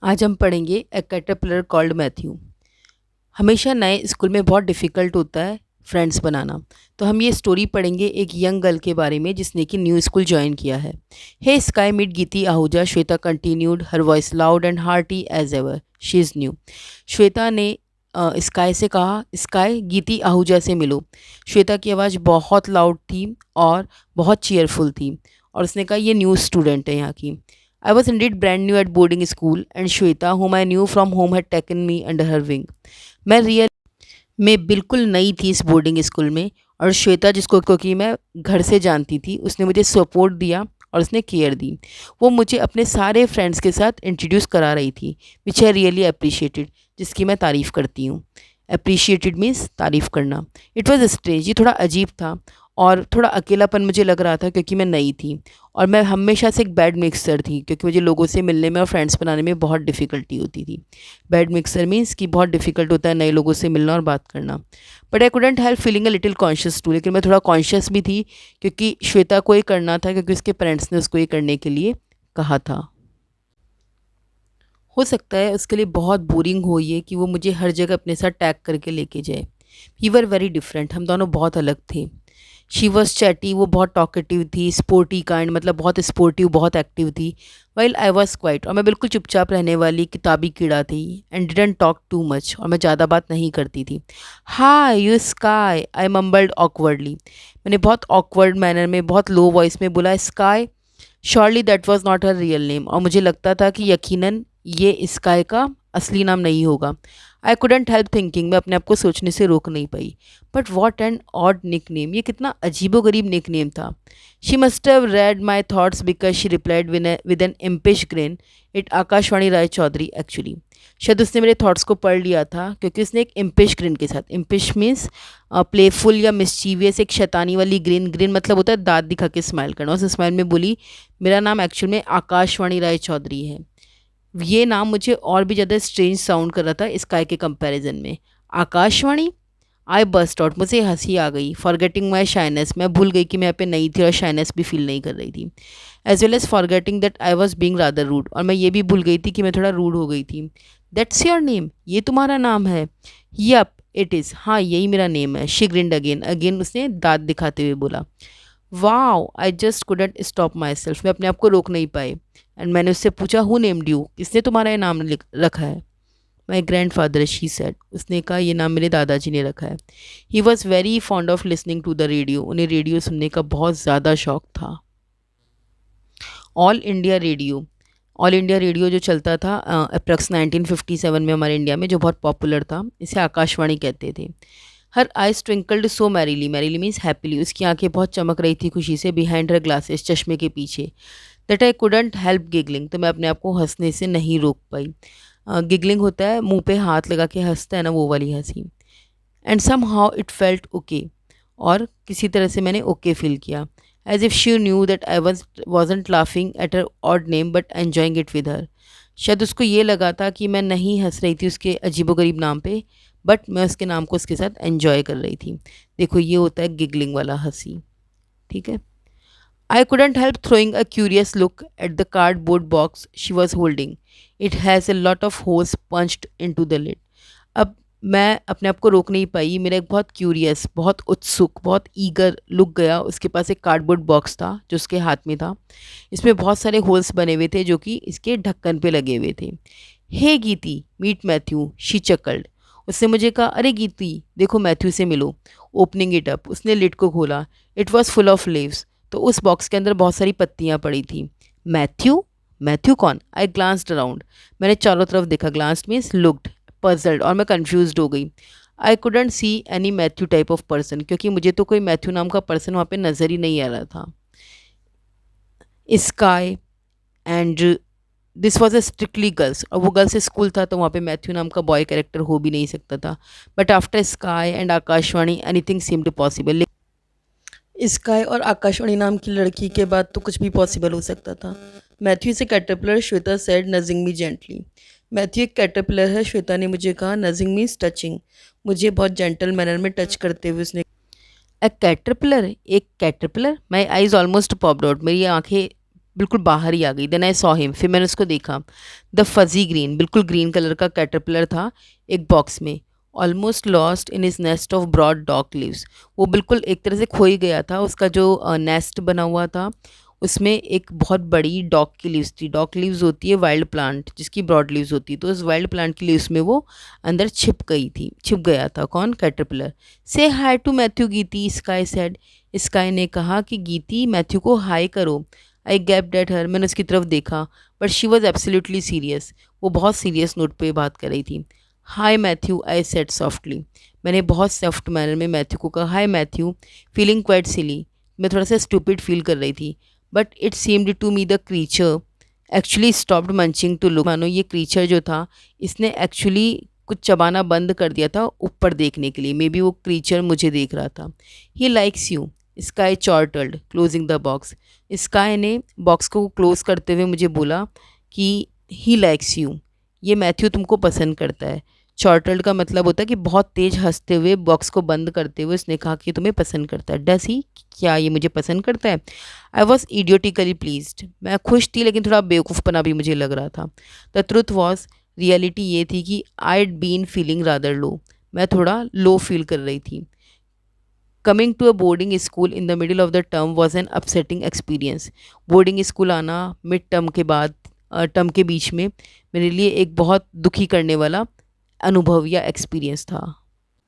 आज हम पढ़ेंगे ए कैटरपिलर कॉल्ड मैथ्यू। हमेशा नए स्कूल में बहुत डिफ़िकल्ट होता है फ्रेंड्स बनाना। तो हम ये स्टोरी पढ़ेंगे एक यंग गर्ल के बारे में जिसने कि न्यू स्कूल ज्वाइन किया है। Hey Sky meet Geeti Ahuja, Shweta continued, her voice loud and hearty as ever, she is new. Shweta ने स्काई से कहा, स्काई गीती आहूजा से मिलो। श्वेता की आवाज़ बहुत लाउड थी और बहुत चीयरफुल थी और उसने कहा ये न्यू स्टूडेंट है यहाँ की। I was indeed brand new at boarding school, and Shweta, whom I knew from home, had taken me under her wing. मैं बिल्कुल नई थी इस बोर्डिंग स्कूल में और श्वेता जिसको क्योंकि मैं घर से जानती थी उसने मुझे सपोर्ट दिया और उसने केयर दी। वो मुझे अपने सारे फ्रेंड्स के साथ इंट्रोड्यूस करा रही थी, विच आई रियली अप्रिशिएटेड, जिसकी मैं तारीफ़ करती हूँ। अप्रिशिएटेड मीन्स तारीफ़ करना। इट वॉज स्ट्रेंज, ये थोड़ा अजीब था और थोड़ा अकेलापन मुझे लग रहा था क्योंकि मैं नई थी और मैं हमेशा से एक बैड मिक्सर थी क्योंकि मुझे लोगों से मिलने में और फ्रेंड्स बनाने में बहुत डिफ़िकल्टी होती थी। बैड मिक्सर मीन्स कि बहुत डिफ़िकल्ट होता है नए लोगों से मिलना और बात करना। But I couldn't help feeling a little conscious too, लेकिन मैं थोड़ा कॉन्शियस भी थी क्योंकि श्वेता को ये करना था, क्योंकि उसके पेरेंट्स ने उसको ये करने के लिए कहा था। हो सकता है उसके लिए बहुत बोरिंग हो ये कि वो मुझे हर जगह अपने साथ टैग करके लेके जाए। वी वर वेरी डिफरेंट, हम दोनों बहुत अलग थे। शी वॉज चैटी, वो बहुत टॉकेटिव थी, स्पोर्टी काइंड मतलब बहुत स्पोर्टिव, बहुत एक्टिव थी। वाइल आई वॉज क्वाइट, और मैं बिल्कुल चुपचाप रहने वाली किताबी कीड़ा थी। And didn't talk too much, और मैं ज़्यादा बात नहीं करती थी। Hi you Sky, I mumbled awkwardly, मैंने बहुत ऑकवर्ड मैनर में बहुत लो वॉइस में बोला sky. Surely that was not her real name, और मुझे लगता था कि यकीनन ये स्काई का असली नाम नहीं होगा। आई कुडेंट हेल्प थिंकिंग, मैं अपने आप को सोचने से रोक नहीं पाई। But what an odd nickname, ये कितना अजीबोगरीब निक नेम था। She must have read my thoughts because she replied with an impish grin, it Akashvani Rai Chaudhary actually. शायद उसने मेरे थॉट्स को पढ़ लिया था क्योंकि उसने एक इम्पिश ग्रिन के साथ, इम्पिश मीन्स प्लेफुल या मिस्चीवियस, एक शैतानी वाली ग्रिन, ग्रिन मतलब होता है दांत दिखा के स्माइल करना। उस स्माइल में बोली मेरा नाम एक्चुअल में आकाशवाणी राय चौधरी है। ये नाम मुझे और भी ज़्यादा स्ट्रेंज साउंड कर रहा था स्काई के कंपैरिजन में। आकाशवाणी, आई बस्ट आउट, मुझे हंसी आ गई। फॉरगेटिंग माई शाइनेस, मैं भूल गई कि मैं यहाँ पे नई थी और शाइनेस भी फील नहीं कर रही थी। As well as forgetting that I was being rather rude, और मैं ये भी भूल गई थी कि मैं थोड़ा रूड हो गई थी। दैट्स योर नेम, ये तुम्हारा नाम है? यप इट इज़, हाँ यही मेरा नेम है। शी ग्रिन्ड अगेन, अगेन उसने दांत दिखाते हुए बोला। Wow, I just couldn't stop my self, मैं अपने आप को रोक नहीं पाई। एंड मैंने उससे पूछा हु नेम्ड यू, किसने तुम्हारा ये नाम रखा है? My grandfather, she said, उसने कहा ये नाम मेरे दादाजी ने रखा है। He was very fond of listening to the radio, उन्हें रेडियो सुनने का बहुत ज़्यादा शौक था। All India Radio, All India Radio जो चलता था अप्रॉक्स 1957 में हमारे इंडिया में, जो बहुत पॉपुलर था, इसे आकाशवाणी कहते थे। हर आइज ट्विंकल्ड सो मैरीली, मैरीली मीन्स हैप्पीली, उसकी आंखें बहुत चमक रही थी खुशी से, बिहाइंड हर ग्लासेस, चश्मे के पीछे। That I couldn't help giggling, तो मैं अपने आप को हंसने से नहीं रोक पाई। गिगलिंग होता है मुंह पे हाथ लगा के हंसता है ना, वो वाली हंसी। And somehow it felt okay, और किसी तरह से मैंने ओके फील किया। As if she knew that I wasn't laughing at her odd name but enjoying it with her, शायद उसको ये लगा था कि मैं नहीं हंस रही थी उसके अजीबोगरीब नाम पे, बट मैं उसके नाम को उसके साथ एन्जॉय कर रही थी। देखो ये होता है गिगलिंग वाला हंसी, ठीक है। I couldn't help throwing a curious look at the cardboard box she was holding. It has a lot of holes punched into the lid. अब मैं अपने आप को रोक नहीं पाई, मेरा एक बहुत क्यूरियस, बहुत उत्सुक, बहुत ईगर लुक गया। उसके पास एक कार्डबोर्ड बॉक्स था जो उसके हाथ में था। इसमें बहुत सारे होल्स बने हुए थे जो कि इसके ढक्कन पे लगे हुए थे। हे गीती, मीट मैथ्यू, शी चकल्ड, उसने मुझे कहा अरे गीती देखो मैथ्यू से मिलो। ओपनिंग इट अप, उसने लिड को खोला। It was full of leaves, तो उस बॉक्स के अंदर बहुत सारी पत्तियां पड़ी थी। मैथ्यू, मैथ्यू कौन? आई ग्लांस्ड अराउंड, मैंने चारों तरफ देखा। ग्लांस्ड मीन्स लुक्ड, पजल्ड, और मैं कंफ्यूज्ड हो गई। I couldn't see any Matthew type of person, क्योंकि मुझे तो कोई मैथ्यू नाम का पर्सन वहाँ पे नज़र ही नहीं आ रहा था। Sky and this was a strictly girls, और वो गर्ल्स स्कूल था तो वहाँ पे मैथ्यू नाम का बॉय कैरेक्टर हो भी नहीं सकता था। But after sky and Akashvani anything seemed possible. Sky और आकाशवाणी नाम की लड़की के बाद तो कुछ भी पॉसिबल हो सकता था। Matthew is a caterpillar, Shweta said nudging me gently. Matthew एक कैटरपिलर है, श्वेता ने मुझे कहा। नजिंग मीन्स टचिंग, मुझे बहुत जेंटल मैनर में टच करते हुए उसने। ए कैटरपिलर, एक caterpillar, my eyes almost popped out, मेरी आंखें बिल्कुल बाहर ही आ गई। देन आई सॉ हिम, फिर मैंने उसको देखा। द फज़ी ग्रीन, बिल्कुल ग्रीन कलर का कैटरपिलर था एक बॉक्स में। Almost lost in his nest of broad dock leaves, वो बिल्कुल एक तरह से खो ही गया था। उसका जो नेस्ट बना हुआ था उसमें एक बहुत बड़ी डॉक की लीव्स थी। डॉक लीव्स होती है वाइल्ड प्लांट जिसकी ब्रॉड लीव्स होती है, तो उस वाइल्ड प्लांट की लीव्स में वो अंदर छिप गया था। कौन? Caterpillar. Say hi to Matthew Geeti, Sky said. Sky ने कहा कि गीती मैथ्यू को हाय करो। आई गैप्ड एट हर, मैंने उसकी तरफ देखा, but she was absolutely serious. वो बहुत सीरियस नोट पे बात कर रही थी। Hi Matthew, I said softly. मैंने बहुत सॉफ्ट मैनर में मैथ्यू को कहा, hi Matthew, feeling quite silly. मैं थोड़ा सा स्टूपिड फील कर रही थी, but it seemed to me the creature actually stopped munching to look. मानो ये क्रीचर जो था इसने एक्चुअली कुछ चबाना बंद कर दिया था ऊपर देखने के लिए। मे बी वो क्रीचर मुझे देख रहा था। He likes you, Sky chortled closing the box. Sky ने बॉक्स को क्लोज करते हुए मुझे बोला कि ही लाइक्स यू, ये मैथ्यू तुमको पसंद करता है। चॉर्टल्ड का मतलब होता है कि बहुत तेज हंसते हुए बॉक्स को बंद करते हुए उसने कहा कि तुम्हें पसंद करता है। डस ही, क्या ये मुझे पसंद करता है? आई वॉज इडियोटिकली प्लीज्ड, मैं खुश थी लेकिन थोड़ा बेवकूफ़पना भी मुझे लग रहा था। द ट्रुथ वॉज, रियलिटी ये थी कि I'd been feeling rather low, मैं थोड़ा लो फील कर रही थी। Coming to a boarding school in the middle of the term was an upsetting experience. Boarding school आना मिड टर्म के बाद, टर्म के बीच में, मेरे लिए एक बहुत दुखी करने वाला अनुभव या एक्सपीरियंस था।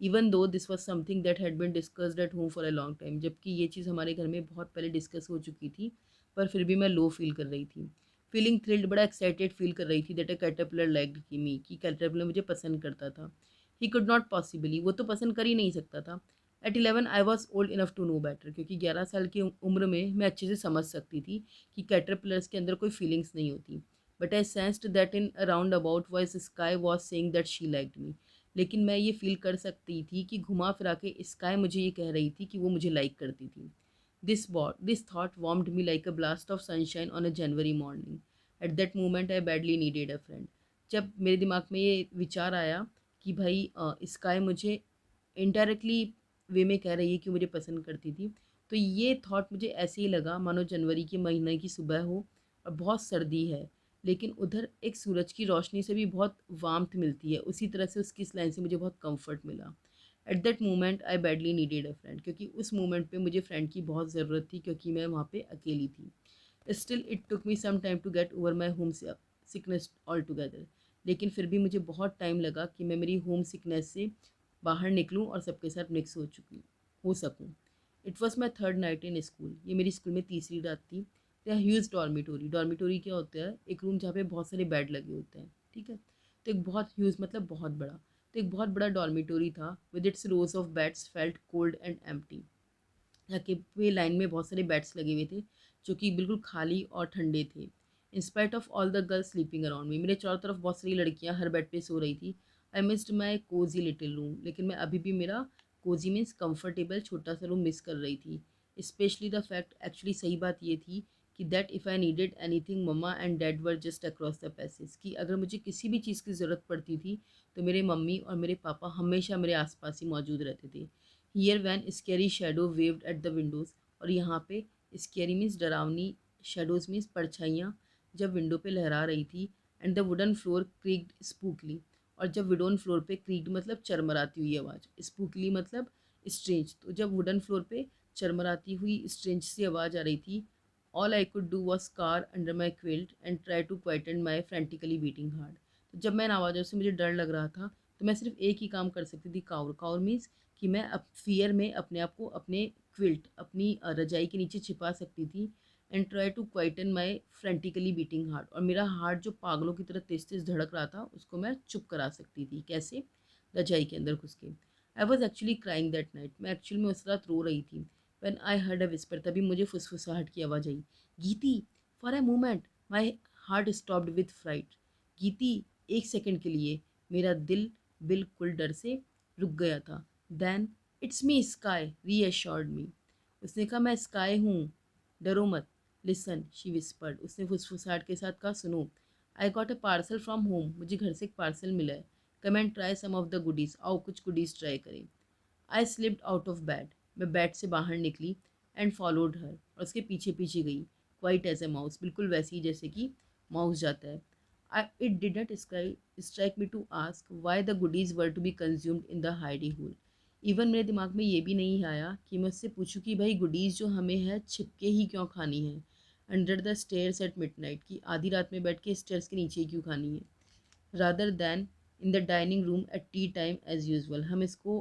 Even though this was something that had been discussed at home for a long time, जबकि ये चीज़ हमारे घर में बहुत पहले डिस्कस हो चुकी थी, पर फिर भी मैं लो फील कर रही थी। फीलिंग थ्रिल्ड, बड़ा एक्साइटेड फील कर रही थी दैट अ कैटरपिलर लाइक्ड मी, कि कैटरपिलर मुझे पसंद करता था। ही कुड नॉट पॉसिबली, वो तो पसंद कर ही नहीं सकता था। At 11 I was old enough to know better, क्योंकि 11 साल की उम्र में मैं अच्छे से समझ सकती थी कि कैटरपिलर्स के अंदर कोई फीलिंग्स नहीं होती। But I sensed that in around about voice Sky was saying that she liked me. लेकिन मैं ये फ़ील कर सकती थी कि घुमा फिरा के स्काई मुझे ये कह रही थी कि वो मुझे लाइक करती थी। This thought warmed me like a blast of sunshine on a January morning. At that moment I badly needed a friend. जब मेरे दिमाग में ये विचार आया कि भाई स्काई मुझे इनडायरेक्टली वे में कह रही है कि मुझे पसंद करती थी, तो ये थॉट मुझे ऐसे ही लगा मानो जनवरी के महीने की सुबह हो और बहुत सर्दी है, लेकिन उधर एक सूरज की रोशनी से भी बहुत वार्मथ मिलती है। उसी तरह से उसकी इस लाइन से मुझे बहुत कंफर्ट मिला। At that moment I badly needed a friend, क्योंकि उस मोमेंट पे मुझे फ्रेंड की बहुत ज़रूरत थी, क्योंकि मैं वहाँ पे अकेली थी। Still it took me some time to get over my home sickness all together. लेकिन फिर भी मुझे बहुत टाइम लगा कि मैं मेरी होम सिकनेस से बाहर निकलूँ और सबके साथ मिक्स हो सकूँ। It was my third night in school, ये मेरी स्कूल में तीसरी रात थी। तो ह्यूज डॉर्मिटोरी, डॉर्मिटोरी क्या होता है? एक रूम जहाँ पे बहुत सारे बेड लगे होते हैं, ठीक है। तो एक बहुत ह्यूज मतलब बहुत बड़ा, तो एक बहुत बड़ा डॉर्मिटोरी था with its rose of beds felt cold and empty. ताकि वे लाइन में बहुत सारे बेड्स लगे हुए थे जो कि बिल्कुल खाली और ठंडे थे। In spite of all the girls sleeping around me, मेरे चारों तरफ बहुत सारी लड़कियां हर बेड पे सो रही थी। I missed my cozy little room, लेकिन मैं अभी भी मेरा कोजी मीन्स कंफर्टेबल छोटा सा रूम मिस कर रही थी। स्पेशली द फैक्ट, एक्चुअली सही बात ये थी कि that if I needed anything mamma and dad were just across the passage, कि अगर मुझे किसी भी चीज़ की ज़रूरत पड़ती थी तो मेरे मम्मी और मेरे पापा हमेशा मेरे आसपास ही मौजूद रहते थे। Here when scary shadow waved at the windows, और यहाँ पे स्केरी मीन्स डरावनी, शेडोज़ मीन्स परछाइयाँ जब विंडो पे लहरा रही थी। And the wooden floor creaked spookily, और जब वुडन फ्लोर पे क्रीक्ड मतलब चरमराती हुई आवाज़, स्पूकली मतलब स्ट्रेंज, तो जब वुडन फ्लोर पे चरमराती हुई स्ट्रेंज सी आवाज़ आ रही थी, all I could do was cower under my quilt and try to quieten my frantically beating heart. तो जब मैं इन आवाज़ों से मुझे डर लग रहा था तो मैं सिर्फ एक ही काम कर सकती थी, काउर। काउर मीन्स कि मैं अब फियर में अपने आप को अपने क्विल्ट, अपनी रजाई के नीचे छिपा सकती थी। And try to quieten my frantically beating heart, और मेरा हार्ट जो पागलों की तरह तेज तेज धड़क रहा था उसको मैं चुप करा सकती थी। कैसे? रजाई के अंदर घुस के। I was actually crying that night, मैं एक्चुअल में उस रात रो रही थी। When I heard a whisper, तभी मुझे फुसफुसाहट की आवाज़ आई, Geeti. For a moment my heart stopped with fright. Geeti, एक सेकंड के लिए मेरा दिल बिल्कुल डर से रुक गया था। Then it's me Sky reassured me, उसने कहा मैं स्काई हूँ, डरो मत। लिसन शी विस्पर्ड, उसने फुसफुसाहट के साथ कहा, सुनो। I got a parcel from home, मुझे घर से एक पार्सल मिला है। Come and try some of the goodies, आओ कुछ गुडीज़ ट्राई करें। I slipped out of bed, मैं बेड से बाहर निकली एंड फॉलोड हर, और उसके पीछे पीछे गई। क्वाइट एज ए माउस, बिल्कुल वैसी जैसे कि माउस जाता है। It did not strike me to ask why the goodies were to be consumed in the hidey hole. इवन मेरे दिमाग में ये भी नहीं आया कि मैं उससे पूछूं कि भाई गुडीज़ जो हमें है छिपके ही क्यों खानी है, under the stairs eight midnight, की आधी रात में बैठ के स्टेयर्स के नीचे ही क्यों खानी है, rather than in the dining room at tea time as usual. हम इसको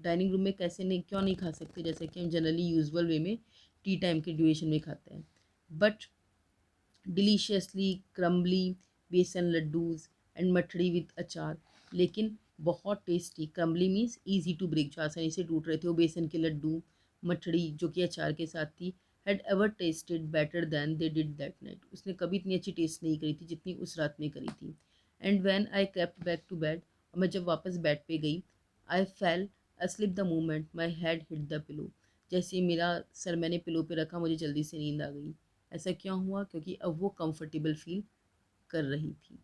डाइनिंग रूम में कैसे नहीं क्यों नहीं खा सकते जैसे कि हम जनरली यूजुअल वे में टी टाइम के ड्यूरेशन में खाते हैं। बट डिलीशियसली क्रम्बली बेसन लड्डूज एंड मठड़ी विद अचार, लेकिन बहुत tasty. Crumbly means easy to break, जो आसानी से टूट रहे थे, वो बेसन के लड्डू, मठड़ी जो कि अचार के साथ थी, had ever tested better than they did that night. उसने कभी इतनी अच्छी टेस्ट नहीं करी थी जितनी उस रात में करी थी। And when I kept back to bed, और मैं जब वापस बेड पे गई, I fell asleep the moment my head hit the pillow. जैसे ही मेरा सर मैंने पिलो पे रखा, मुझे जल्दी से नींद आ गई। ऐसा क्यों हुआ? क्योंकि अब वो कंफर्टेबल फील कर रही थी।